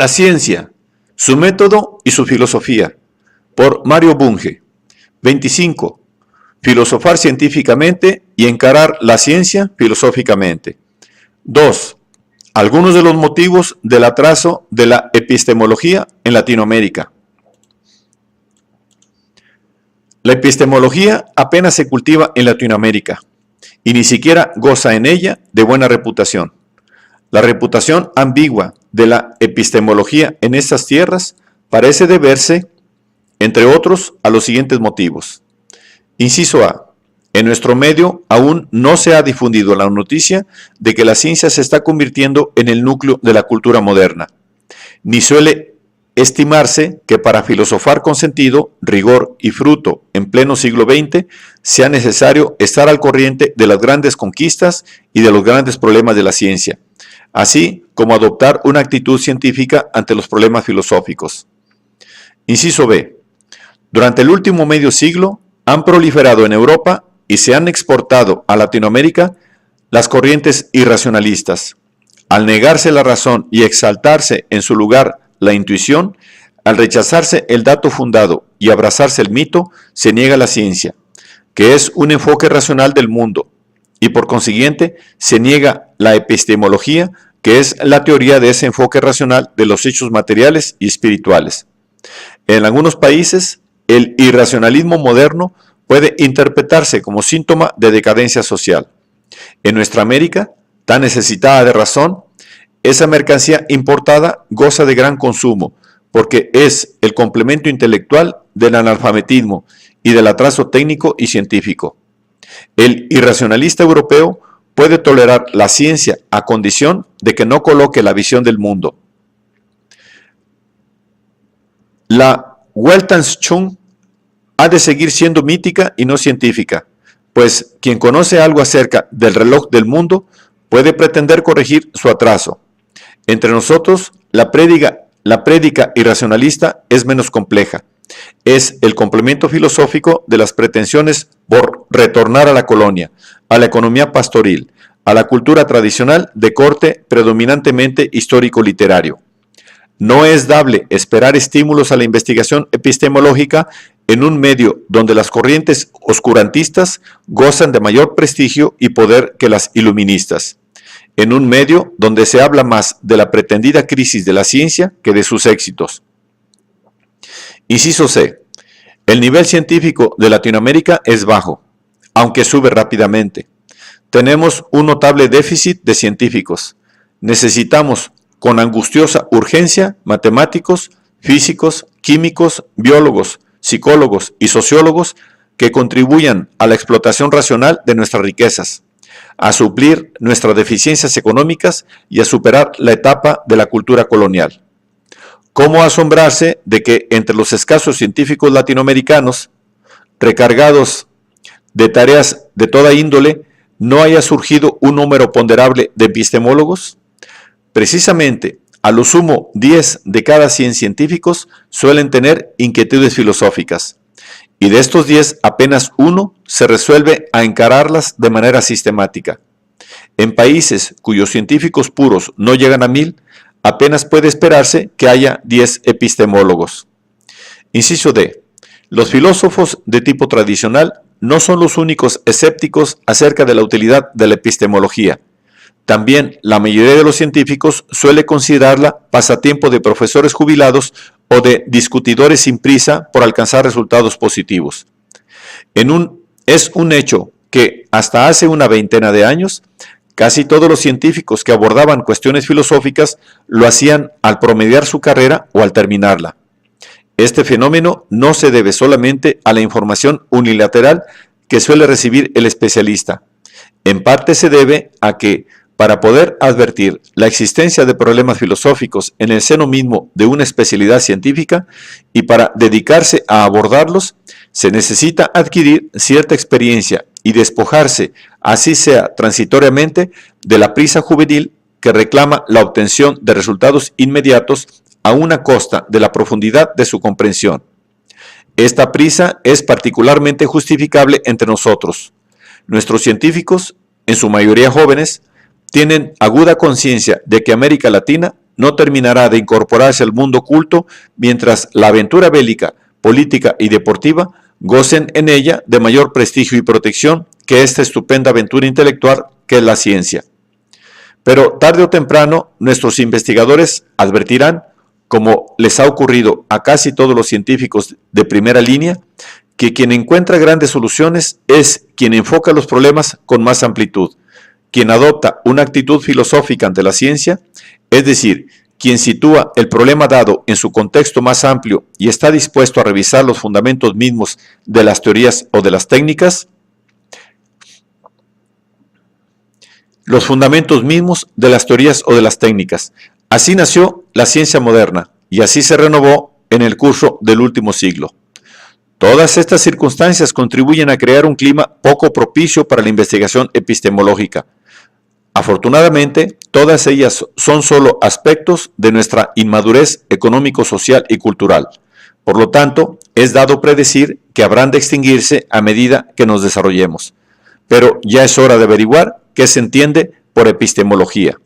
La ciencia, su método y su filosofía, por Mario Bunge. 25. Filosofar científicamente y encarar la ciencia filosóficamente. 2. Algunos de los motivos del atraso de la epistemología en Latinoamérica. La epistemología apenas se cultiva en Latinoamérica y ni siquiera goza en ella de buena reputación. La reputación ambigua de la epistemología en estas tierras parece deberse, entre otros, a los siguientes motivos. Inciso A. En nuestro medio aún no se ha difundido la noticia de que la ciencia se está convirtiendo en el núcleo de la cultura moderna, ni suele estimarse que para filosofar con sentido, rigor y fruto en pleno siglo XX sea necesario estar al corriente de las grandes conquistas y de los grandes problemas de la ciencia, así como adoptar una actitud científica ante los problemas filosóficos. Inciso B. Durante el último medio siglo han proliferado en Europa y se han exportado a Latinoamérica las corrientes irracionalistas. Al negarse la razón y exaltarse en su lugar la intuición, al rechazarse el dato fundado y abrazarse el mito, se niega la ciencia, que es un enfoque racional del mundo, y por consiguiente se niega la epistemología, que es la teoría de ese enfoque racional de los hechos materiales y espirituales. En algunos países, el irracionalismo moderno puede interpretarse como síntoma de decadencia social. En nuestra América, tan necesitada de razón, esa mercancía importada goza de gran consumo, porque es el complemento intelectual del analfabetismo y del atraso técnico y científico. El irracionalista europeo puede tolerar la ciencia a condición de que no coloque la visión del mundo. La Weltanschauung ha de seguir siendo mítica y no científica, pues quien conoce algo acerca del reloj del mundo puede pretender corregir su atraso. Entre nosotros, la prédica irracionalista es menos compleja. Es el complemento filosófico de las pretensiones por retornar a la colonia, a la economía pastoril, a la cultura tradicional de corte predominantemente histórico-literario. No es dable esperar estímulos a la investigación epistemológica en un medio donde las corrientes oscurantistas gozan de mayor prestigio y poder que las iluministas, en un medio donde se habla más de la pretendida crisis de la ciencia que de sus éxitos. Inciso C. El nivel científico de Latinoamérica es bajo, aunque sube rápidamente. Tenemos un notable déficit de científicos. Necesitamos con angustiosa urgencia matemáticos, físicos, químicos, biólogos, psicólogos y sociólogos que contribuyan a la explotación racional de nuestras riquezas, a suplir nuestras deficiencias económicas y a superar la etapa de la cultura colonial. ¿Cómo asombrarse de que entre los escasos científicos latinoamericanos, recargados de tareas de toda índole, no haya surgido un número ponderable de epistemólogos? Precisamente, a lo sumo 10 de cada 100 científicos suelen tener inquietudes filosóficas, y de estos 10 apenas uno se resuelve a encararlas de manera sistemática. En países cuyos científicos puros no llegan a 1000, apenas puede esperarse que haya 10 epistemólogos. Inciso D. Los filósofos de tipo tradicional no son los únicos escépticos acerca de la utilidad de la epistemología. También la mayoría de los científicos suele considerarla pasatiempo de profesores jubilados o de discutidores sin prisa por alcanzar resultados positivos. Es un hecho que hasta hace una veintena de años, casi todos los científicos que abordaban cuestiones filosóficas lo hacían al promediar su carrera o al terminarla. Este fenómeno no se debe solamente a la información unilateral que suele recibir el especialista. En parte se debe a que, para poder advertir la existencia de problemas filosóficos en el seno mismo de una especialidad científica y para dedicarse a abordarlos, se necesita adquirir cierta experiencia y despojarse, así sea transitoriamente, de la prisa juvenil que reclama la obtención de resultados inmediatos a una costa de la profundidad de su comprensión. Esta prisa es particularmente justificable entre nosotros. Nuestros científicos, en su mayoría jóvenes, tienen aguda conciencia de que América Latina no terminará de incorporarse al mundo culto mientras la aventura bélica, política y deportiva gocen en ella de mayor prestigio y protección que esta estupenda aventura intelectual que es la ciencia. Pero tarde o temprano nuestros investigadores advertirán, como les ha ocurrido a casi todos los científicos de primera línea, que quien encuentra grandes soluciones es quien enfoca los problemas con más amplitud, quien adopta una actitud filosófica ante la ciencia, es decir, quien sitúa el problema dado en su contexto más amplio y está dispuesto a revisar los fundamentos mismos de las teorías o de las técnicas. Los fundamentos mismos de las teorías o de las técnicas. Así nació la ciencia moderna y así se renovó en el curso del último siglo. Todas estas circunstancias contribuyen a crear un clima poco propicio para la investigación epistemológica. Afortunadamente, todas ellas son solo aspectos de nuestra inmadurez económico, social y cultural. Por lo tanto, es dado predecir que habrán de extinguirse a medida que nos desarrollemos. Pero ya es hora de averiguar qué se entiende por epistemología.